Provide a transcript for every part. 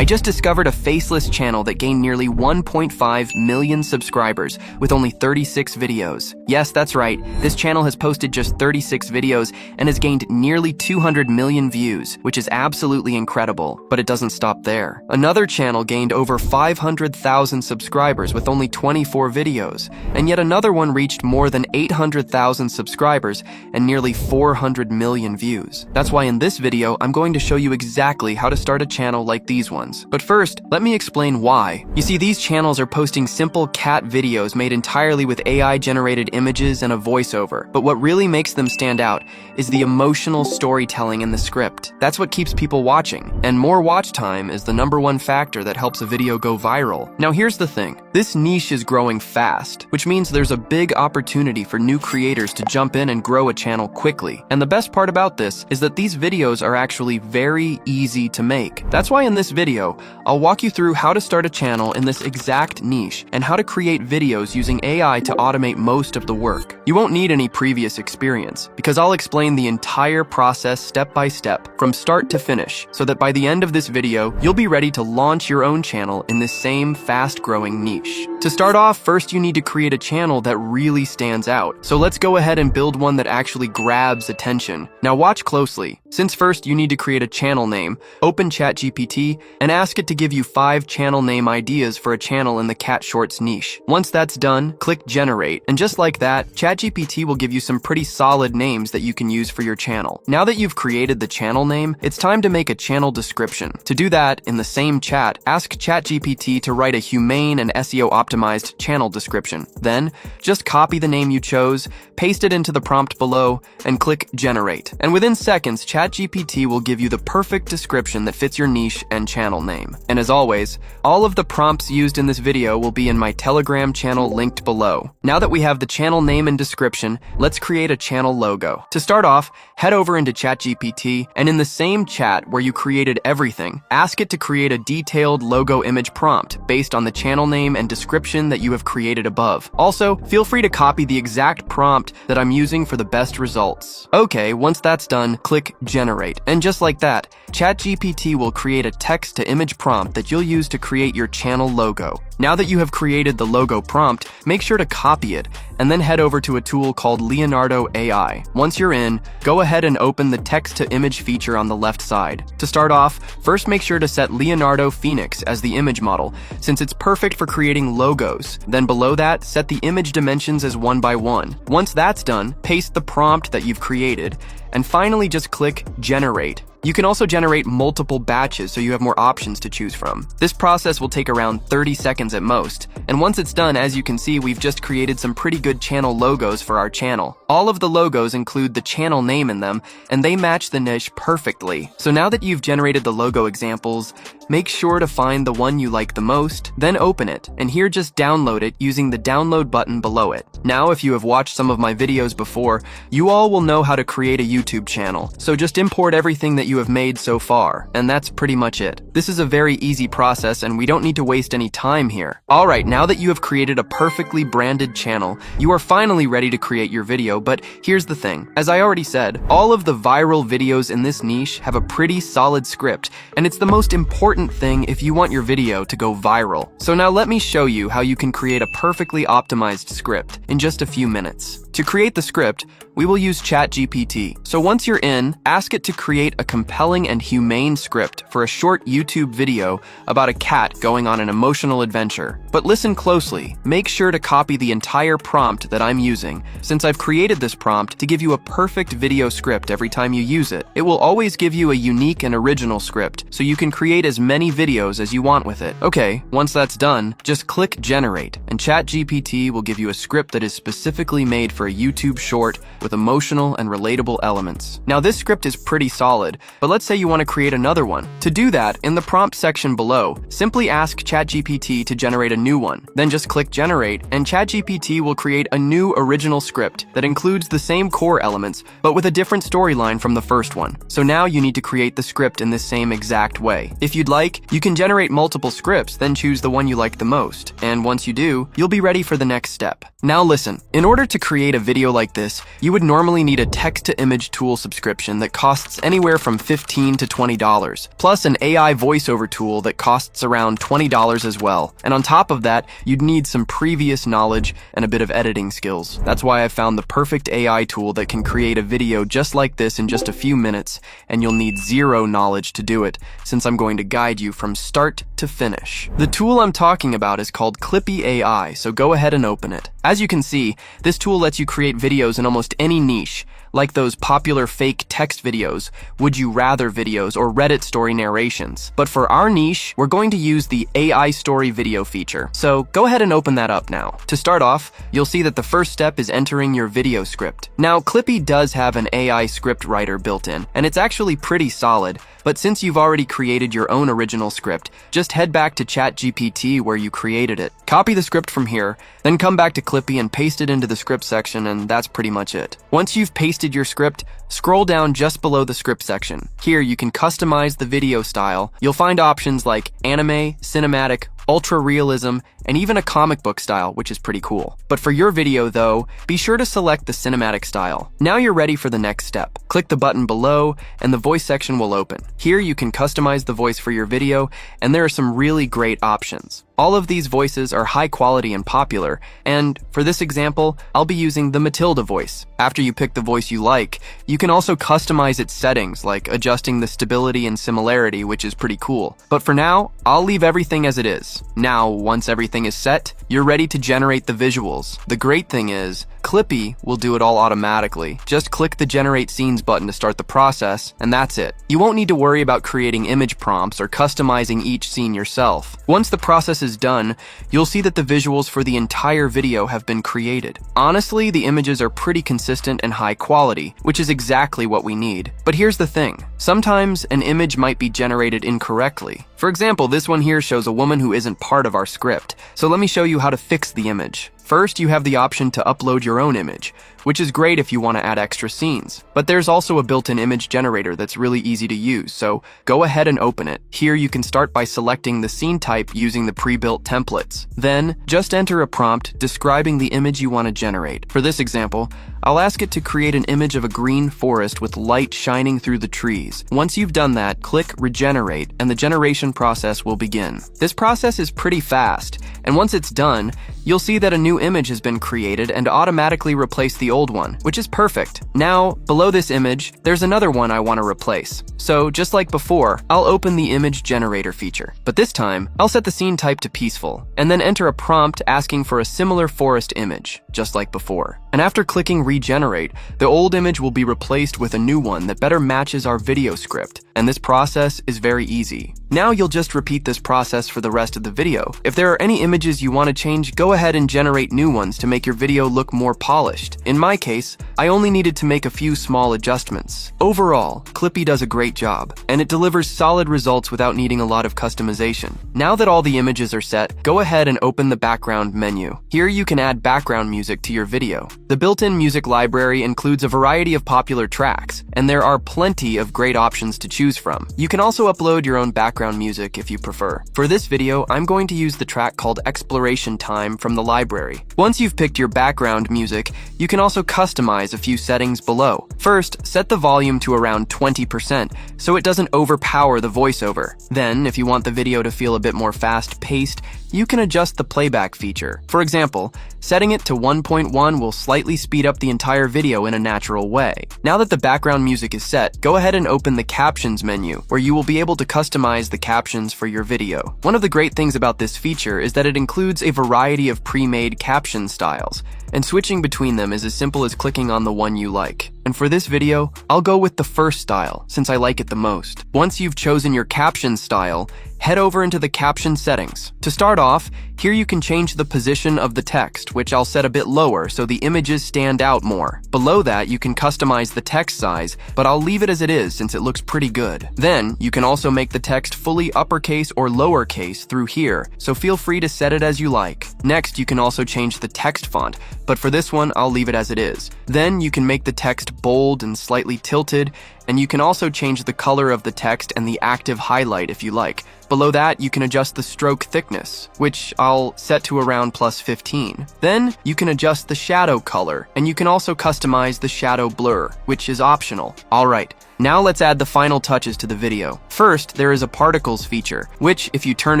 I just discovered a Faceless channel that gained nearly 1.5 million subscribers with only 36 videos. Yes, that's right, this channel has posted just 36 videos and has gained nearly 200 million views, which is absolutely incredible, but it doesn't stop there. Another channel gained over 500,000 subscribers with only 24 videos, and yet another one reached more than 800,000 subscribers and nearly 400 million views. That's why in this video, I'm going to show you exactly how to start a channel like these ones. But first, let me explain why. You see, these channels are posting simple cat videos made entirely with AI-generated images and a voiceover. But what really makes them stand out is the emotional storytelling in the script. That's what keeps people watching, and more watch time is the #1 factor that helps a video go viral. Now here's the thing, this niche is growing fast, which means there's a big opportunity for new creators to jump in and grow a channel quickly. And the best part about this is that these videos are actually very easy to make. That's why in this video, I'll walk you through how to start a channel in this exact niche and how to create videos using AI to automate most of the work. You won't need any previous experience because I'll explain the entire process step by step from start to finish so that by the end of this video, you'll be ready to launch your own channel in this same fast-growing niche. To start off, first you need to create a channel that really stands out. So let's go ahead and build one that actually grabs attention. Now watch closely. Since first you need to create a channel name, open ChatGPT and ask it to give you 5 channel name ideas for a channel in the cat shorts niche. Once that's done, click generate, and just like that, ChatGPT will give you some pretty solid names that you can use for your channel. Now that you've created the channel name, it's time to make a channel description. To do that, in the same chat, ask ChatGPT to write a humane and SEO optimized channel description. Then, just copy the name you chose, paste it into the prompt below, and click generate. And within seconds, ChatGPT will give you the perfect description that fits your niche and channel name. And as always, all of the prompts used in this video will be in my Telegram channel linked below. Now that we have the channel name and description, let's create a channel logo. To start off, head over into ChatGPT, and in the same chat where you created everything, ask it to create a detailed logo image prompt based on the channel name and description that you have created above. Also, feel free to copy the exact prompt that I'm using for the best results. Okay, once that's done, click generate. And just like that, ChatGPT will create a text-to-image prompt that you'll use to create your channel logo. Now that you have created the logo prompt, make sure to copy it and then head over to a tool called Leonardo AI. Once you're in, go ahead and open the text-to-image feature on the left side. To start off, first make sure to set Leonardo Phoenix as the image model, since it's perfect for creating logos. Then below that, set the image dimensions as 1 by 1. Once that's done, paste the prompt that you've created, and finally just click generate. You can also generate multiple batches so you have more options to choose from. This process will take around 30 seconds at most, and once it's done, as you can see, we've just created some pretty good channel logos for our channel. All of the logos include the channel name in them, and they match the niche perfectly. So now that you've generated the logo examples, make sure to find the one you like the most, then open it, and here just download it using the download button below it. Now, if you have watched some of my videos before, you all will know how to create a YouTube channel, so just import everything that you have made so far, and that's pretty much it. This is a very easy process, and we don't need to waste any time here. Alright, now that you have created a perfectly branded channel, you are finally ready to create your video, but here's the thing. As I already said, all of the viral videos in this niche have a pretty solid script, and it's the most important thing if you want your video to go viral. So now let me show you how you can create a perfectly optimized script in just a few minutes. To create the script, we will use ChatGPT. So once you're in, ask it to create a compelling and humane script for a short YouTube video about a cat going on an emotional adventure. But listen closely. Make sure to copy the entire prompt that I'm using, since I've created this prompt to give you a perfect video script every time you use it. It will always give you a unique and original script, so you can create as many videos as you want with it. Okay, once that's done, just click generate, and ChatGPT will give you a script that is specifically made for a YouTube short with emotional and relatable elements. Now this script is pretty solid, but let's say you want to create another one. To do that, in the prompt section below, simply ask ChatGPT to generate a new one. Then just click generate, and ChatGPT will create a new original script that includes the same core elements, but with a different storyline from the first one. So now you need to create the script in this same exact way. If you'd like, you can generate multiple scripts, then choose the one you like the most. And once you do, you'll be ready for the next step. Now listen, in order to create create a video like this, you would normally need a text-to-image tool subscription that costs anywhere from $15 to $20, plus an AI voiceover tool that costs around $20 as well. And on top of that, you'd need some previous knowledge and a bit of editing skills. That's why I found the perfect AI tool that can create a video just like this in just a few minutes, and you'll need zero knowledge to do it, since I'm going to guide you from start to finish. The tool I'm talking about is called Clippy AI, so go ahead and open it. As you can see, this tool lets you create videos in almost any niche, like those popular fake text videos, would you rather videos, or Reddit story narrations. But for our niche, we're going to use the AI story video feature. So go ahead and open that up now. To start off, you'll see that the first step is entering your video script. Now, Clippy does have an AI script writer built in, and it's actually pretty solid. But since you've already created your own original script, just head back to ChatGPT where you created it. Copy the script from here, then come back to Clippy and paste it into the script section, and that's pretty much it. Once you've pasted your script, scroll down just below the script section. Here you can customize the video style. You'll find options like anime, cinematic, ultra realism, and even a comic book style, which is pretty cool. But for your video though, be sure to select the cinematic style. Now you're ready for the next step. Click the button below and the voice section will open. Here you can customize the voice for your video, and there are some really great options. All of these voices are high quality and popular, and for this example, I'll be using the Matilda voice. After you pick the voice you like, you can also customize its settings, like adjusting the stability and similarity, which is pretty cool. But for now, I'll leave everything as it is. Now, once everything is set, you're ready to generate the visuals. The great thing is, Clippy will do it all automatically. Just click the Generate Scenes button to start the process, and that's it. You won't need to worry about creating image prompts or customizing each scene yourself. Once the process is done, you'll see that the visuals for the entire video have been created. Honestly, the images are pretty consistent and high quality, which is exactly what we need. But here's the thing. Sometimes an image might be generated incorrectly. For example, this one here shows a woman who isn't part of our script. So let me show you how to fix the image. First, you have the option to upload your own image, which is great if you want to add extra scenes. But there's also a built-in image generator that's really easy to use, so go ahead and open it. Here you can start by selecting the scene type using the pre-built templates. Then, just enter a prompt describing the image you want to generate. For this example, I'll ask it to create an image of a green forest with light shining through the trees. Once you've done that, click Regenerate, and the generation process will begin. This process is pretty fast, and once it's done, you'll see that a new image has been created and automatically replace the old one, which is perfect. Now, below this image, there's another one I want to replace. So, just like before, I'll open the image generator feature. But this time, I'll set the scene type to peaceful, and then enter a prompt asking for a similar forest image, just like before. And after clicking Regenerate, the old image will be replaced with a new one that better matches our video script. And this process is very easy. Now you'll just repeat this process for the rest of the video. If there are any images you want to change, go ahead and generate new ones to make your video look more polished. In my case, I only needed to make a few small adjustments. Overall, Clippy does a great job, and it delivers solid results without needing a lot of customization. Now that all the images are set, go ahead and open the background menu. Here you can add background music to your video. The built-in music library includes a variety of popular tracks, and there are plenty of great options to choose from. You can also upload your own background music if you prefer. For this video, I'm going to use the track called Exploration Time from the library. Once you've picked your background music, you can also customize a few settings below. First, set the volume to around 20% so it doesn't overpower the voiceover. Then, if you want the video to feel a bit more fast-paced, you can adjust the playback feature. For example, setting it to 1.1 will slightly speed up the entire video in a natural way. Now that the background music is set, go ahead and open the Captions menu, where you will be able to customize the captions for your video. One of the great things about this feature is that it includes a variety of pre-made caption styles, and switching between them is as simple as clicking on the one you like. And for this video, I'll go with the first style, since I like it the most. Once you've chosen your caption style, head over into the caption settings. To start off, here you can change the position of the text, which I'll set a bit lower so the images stand out more. Below that, you can customize the text size, but I'll leave it as it is since it looks pretty good. Then, you can also make the text fully uppercase or lowercase through here, so feel free to set it as you like. Next, you can also change the text font, but for this one, I'll leave it as it is. Then, you can make the text bold and slightly tilted, and you can also change the color of the text and the active highlight if you like. Below that, you can adjust the stroke thickness, which I'll I'll set to around +15. Then you can adjust the shadow color, and you can also customize the shadow blur, which is optional. Alright, now let's add the final touches to the video. First, there is a particles feature, which, if you turn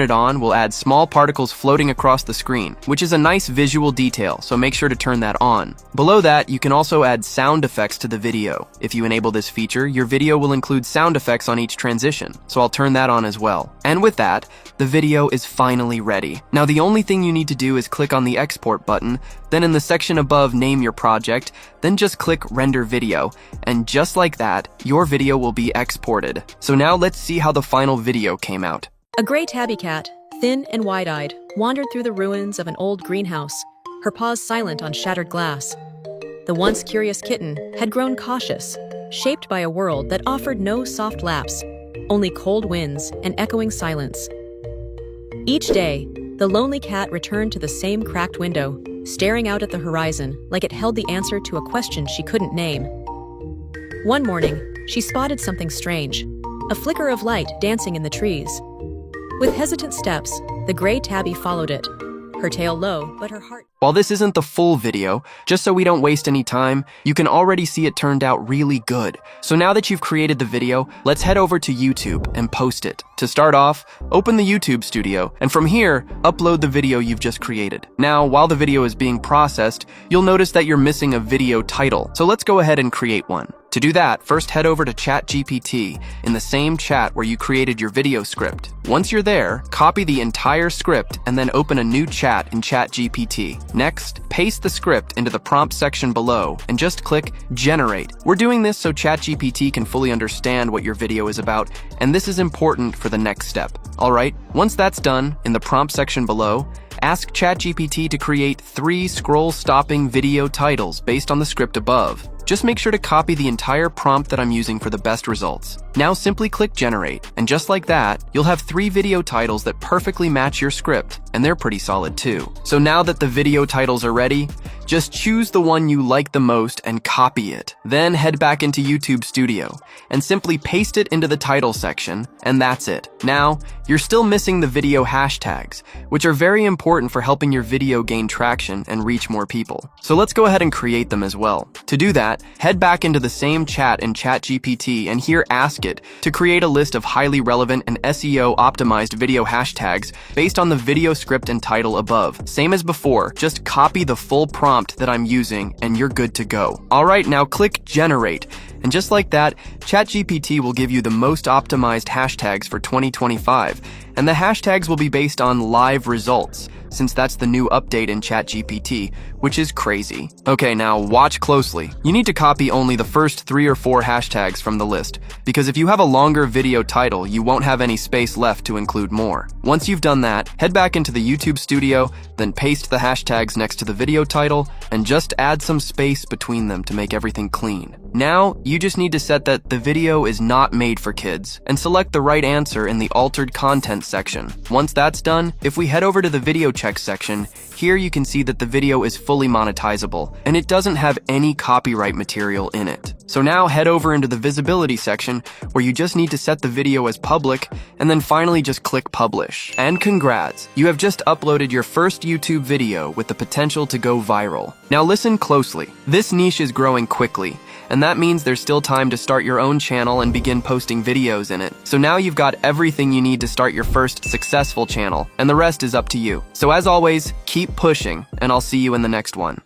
it on, will add small particles floating across the screen, which is a nice visual detail, so make sure to turn that on. Below that, you can also add sound effects to the video. If you enable this feature, your video will include sound effects on each transition, so I'll turn that on as well. And with that, the video is finally ready. Now the only thing you need to do is click on the export button, then in the section above name your project, then just click render video, and just like that, your video will be exported. So now let's see how the final video came out. A gray tabby cat, thin and wide-eyed, wandered through the ruins of an old greenhouse, her paws silent on shattered glass. The once curious kitten had grown cautious, shaped by a world that offered no soft laps, only cold winds and echoing silence. Each day, the lonely cat returned to the same cracked window, staring out at the horizon like it held the answer to a question she couldn't name. One morning, she spotted something strange, a flicker of light dancing in the trees. With hesitant steps, the gray tabby followed it, her tail low, but her heart... While this isn't the full video, just so we don't waste any time, you can already see it turned out really good. So now that you've created the video, let's head over to YouTube and post it. To start off, open the YouTube studio, and from here, upload the video you've just created. Now, while the video is being processed, you'll notice that you're missing a video title, so let's go ahead and create one. To do that, first head over to ChatGPT in the same chat where you created your video script. Once you're there, copy the entire script and then open a new chat in ChatGPT. Next, paste the script into the prompt section below and just click Generate. We're doing this so ChatGPT can fully understand what your video is about, and this is important for the next step. Alright, once that's done, in the prompt section below, ask ChatGPT to create 3 scroll-stopping video titles based on the script above. Just make sure to copy the entire prompt that I'm using for the best results. Now simply click Generate, and just like that, you'll have 3 video titles that perfectly match your script, and they're pretty solid too. So now that the video titles are ready, just choose the one you like the most and copy it. Then head back into YouTube Studio and simply paste it into the title section, and that's it. Now, you're still missing the video hashtags, which are very important for helping your video gain traction and reach more people. So let's go ahead and create them as well. To do that, head back into the same chat in ChatGPT and here ask it to create a list of highly relevant and SEO optimized video hashtags based on the video script and title above. Same as before, just copy the full prompt that I'm using and you're good to go. Alright, now click Generate. And just like that, ChatGPT will give you the most optimized hashtags for 2025, and the hashtags will be based on live results, since that's the new update in ChatGPT, which is crazy. Okay, now watch closely. You need to copy only the first 3 or 4 hashtags from the list, because if you have a longer video title, you won't have any space left to include more. Once you've done that, head back into the YouTube studio, then paste the hashtags next to the video title, and just add some space between them to make everything clean. Now, you just need to set that the video is not made for kids, and select the right answer in the altered content section. Once that's done, if we head over to the video check section, here you can see that the video is fully monetizable, and it doesn't have any copyright material in it. So now head over into the visibility section, where you just need to set the video as public, and then finally just click publish. And congrats, you have just uploaded your first YouTube video with the potential to go viral. Now listen closely, this niche is growing quickly, and that means there's still time to start your own channel and begin posting videos in it. So now you've got everything you need to start your first successful channel, and the rest is up to you. So as always, keep pushing, and I'll see you in the next one.